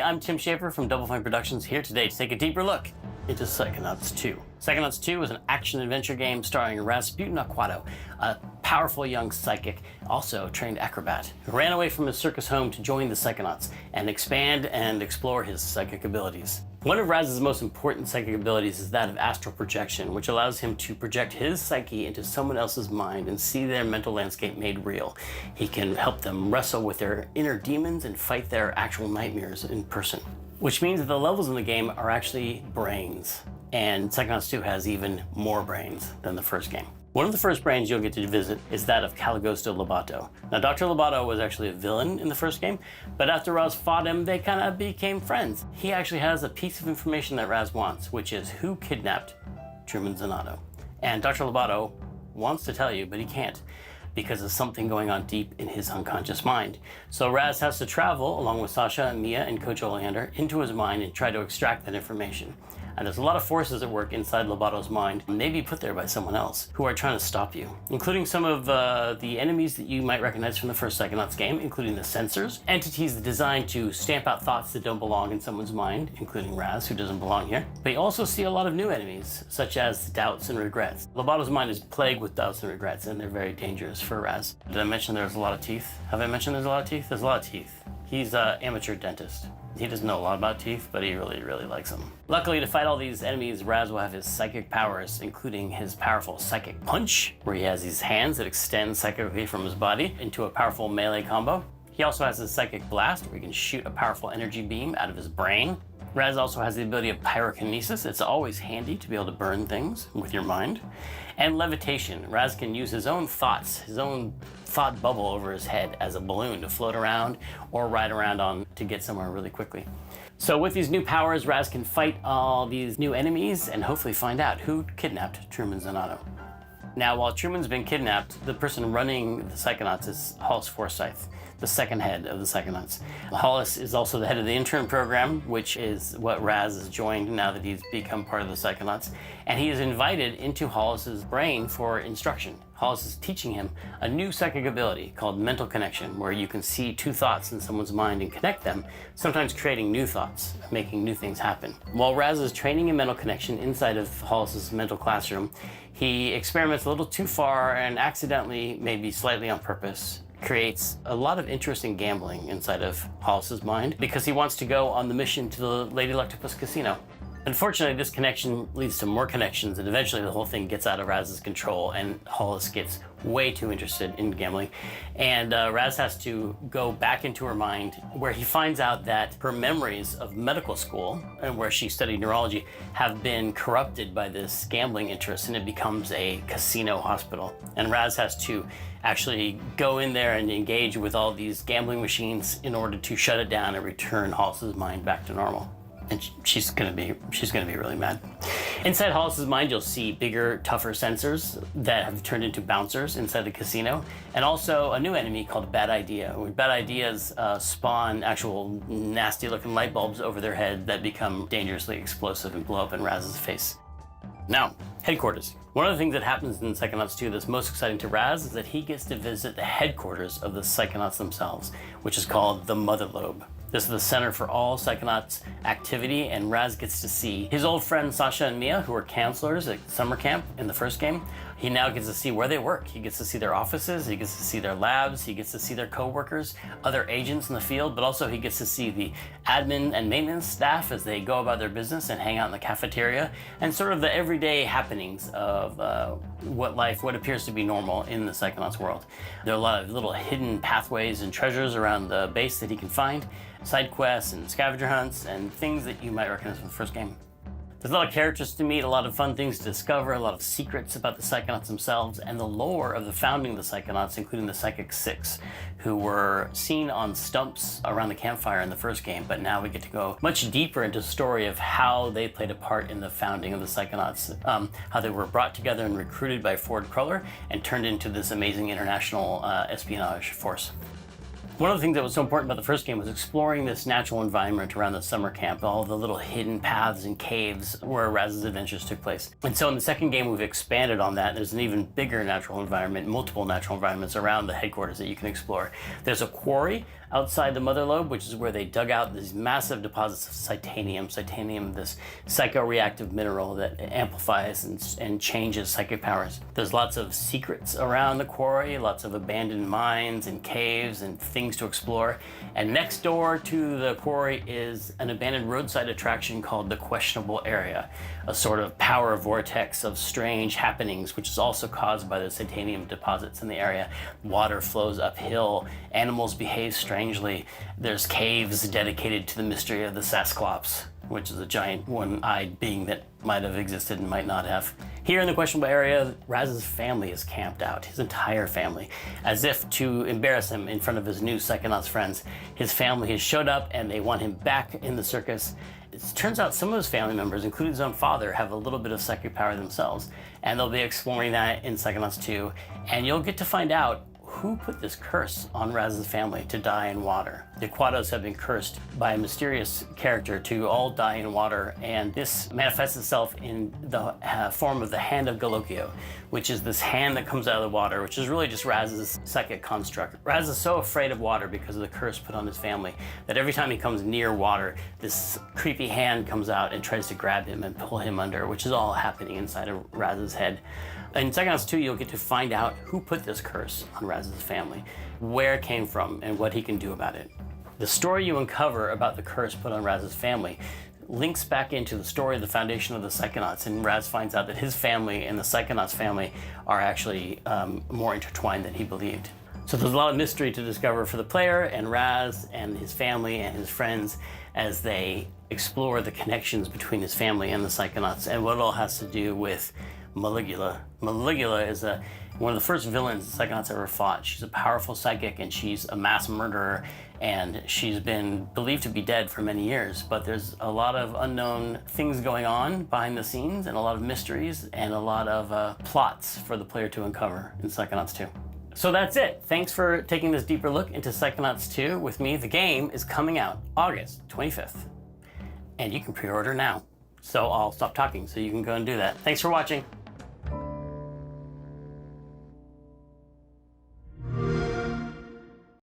I'm Tim Schafer from Double Fine Productions, here today to take a deeper look into Psychonauts 2. Psychonauts 2 is an action-adventure game starring Rasputin Aquato, a powerful young psychic, also a trained acrobat, who ran away from his circus home to join the Psychonauts and expand and explore his psychic abilities. One of Raz's most important psychic abilities is that of astral projection, which allows him to project his psyche into someone else's mind and see their mental landscape made real. He can help them wrestle with their inner demons and fight their actual nightmares in person. Which means that the levels in the game are actually brains. And Psychonauts 2 has even more brains than the first game. One of the first brains you'll get to visit is that of Caligosto Lobato. Now, Dr. Lobato was actually a villain in the first game, but after Raz fought him, they kind of became friends. He actually has a piece of information that Raz wants, which is who kidnapped Truman Zanotto. And Dr. Lobato wants to tell you, but he can't, because of something going on deep in his unconscious mind. So Raz has to travel, along with Sasha and Mia and Coach Oleander, into his mind and try to extract that information. And there's a lot of forces at work inside Lobato's mind, maybe put there by someone else, who are trying to stop you, including some of the enemies that you might recognize from the first Psychonauts game, including the censors, entities designed to stamp out thoughts that don't belong in someone's mind, including Raz, who doesn't belong here. But you also see a lot of new enemies, such as doubts and regrets. Lobato's mind is plagued with doubts and regrets, and they're very dangerous for Raz. Did I mention there's a lot of teeth? Have I mentioned there's a lot of teeth? There's a lot of teeth. He's an amateur dentist. He doesn't know a lot about teeth, but he really likes them. Luckily, to fight all these enemies, Raz will have his psychic powers, including his powerful psychic punch, where he has these hands that extend psychically from his body into a powerful melee combo. He also has his psychic blast, where he can shoot a powerful energy beam out of his brain. Raz also has the ability of pyrokinesis. It's always handy to be able to burn things with your mind. And levitation. Raz can use his own thoughts, his own thought bubble over his head as a balloon to float around or ride around on to get somewhere really quickly. So with these new powers, Raz can fight all these new enemies and hopefully find out who kidnapped Truman Zanotto. Now, while Truman's been kidnapped, the person running the Psychonauts is Hollis Forsyth, the second head of the Psychonauts. Hollis is also the head of the intern program, which is what Raz has joined now that he's become part of the Psychonauts. And he is invited into Hollis's brain for instruction. Hollis is teaching him a new psychic ability called mental connection, where you can see two thoughts in someone's mind and connect them, sometimes creating new thoughts, making new things happen. While Raz is training in mental connection inside of Hollis's mental classroom, he experiments a little too far and accidentally, maybe slightly on purpose, creates a lot of interesting gambling inside of Hollis's mind because he wants to go on the mission to the Lady Luctopus Casino. Unfortunately, this connection leads to more connections, and eventually the whole thing gets out of Raz's control, and Hollis gets way too interested in gambling. And Raz has to go back into her mind, where he finds out that her memories of medical school, and where she studied neurology, have been corrupted by this gambling interest, and it becomes a casino hospital. And Raz has to actually go in there and engage with all these gambling machines in order to shut it down and return Hollis's mind back to normal. And she's gonna be really mad. Inside Hollis's mind, you'll see bigger, tougher sensors that have turned into bouncers inside the casino, and also a new enemy called Bad Idea. Where Bad Ideas spawn actual nasty-looking light bulbs over their head that become dangerously explosive and blow up in Raz's face. Now, headquarters. One of the things that happens in Psychonauts 2 that's most exciting to Raz is that he gets to visit the headquarters of the Psychonauts themselves, which is called the Mother Lobe. This is the center for all Psychonauts activity, and Raz gets to see his old friends Sasha and Mia, who were counselors at summer camp in the first game. He now gets to see where they work. He gets to see their offices, he gets to see their labs, he gets to see their co-workers, other agents in the field, but also he gets to see the admin and maintenance staff as they go about their business and hang out in the cafeteria, and sort of the everyday happenings of what appears to be normal in the Psychonauts world. There are a lot of little hidden pathways and treasures around the base that he can find, side quests and scavenger hunts, and things that you might recognize from the first game. There's a lot of characters to meet, a lot of fun things to discover, a lot of secrets about the Psychonauts themselves, and the lore of the founding of the Psychonauts, including the Psychic Six, who were seen on stumps around the campfire in the first game, but now we get to go much deeper into the story of how they played a part in the founding of the Psychonauts, how they were brought together and recruited by Ford Cruller and turned into this amazing international espionage force. One of the things that was so important about the first game was exploring this natural environment around the summer camp, all the little hidden paths and caves where Raz's adventures took place. And so in the second game, we've expanded on that. There's an even bigger natural environment, multiple natural environments around the headquarters that you can explore. There's a quarry outside the Mother Lobe, which is where they dug out these massive deposits of Psychonium. Psychonium, this psychoreactive mineral that amplifies and changes psychic powers. There's lots of secrets around the quarry, lots of abandoned mines and caves and things to explore. And next door to the quarry is an abandoned roadside attraction called the Questionable Area, a sort of power vortex of strange happenings, which is also caused by the Psychonium deposits in the area. Water flows uphill, animals behave strangely. There's caves dedicated to the mystery of the Sasclops, which is a giant one-eyed being that might have existed and might not have. Here in the Questionable Area, Raz's family is camped out, his entire family, as if to embarrass him in front of his new Psychonauts friends. His family has showed up and they want him back in the circus. It turns out some of his family members, including his own father, have a little bit of psychic power themselves, and they'll be exploring that in Psychonauts 2, and you'll get to find out who put this curse on Raz's family to die in water. The Aquatos have been cursed by a mysterious character to all die in water, and this manifests itself in the form of the Hand of Galocchio, which is this hand that comes out of the water, which is really just Raz's psychic construct. Raz is so afraid of water because of the curse put on his family that every time he comes near water, this creepy hand comes out and tries to grab him and pull him under, which is all happening inside of Raz's head. In Psychonauts 2, you'll get to find out who put this curse on Raz's family, where it came from, and what he can do about it. The story you uncover about the curse put on Raz's family links back into the story of the foundation of the Psychonauts, and Raz finds out that his family and the Psychonauts family are actually more intertwined than he believed. So there's a lot of mystery to discover for the player and Raz and his family and his friends as they explore the connections between his family and the Psychonauts and what it all has to do with Maligula. Maligula is one of the first villains the Psychonauts ever fought. She's a powerful psychic and she's a mass murderer, and she's been believed to be dead for many years, but there's a lot of unknown things going on behind the scenes and a lot of mysteries and a lot of plots for the player to uncover in Psychonauts 2. So that's it. Thanks for taking this deeper look into Psychonauts 2 with me. The game is coming out August 25th, and you can pre-order now. So I'll stop talking so you can go and do that. Thanks for watching.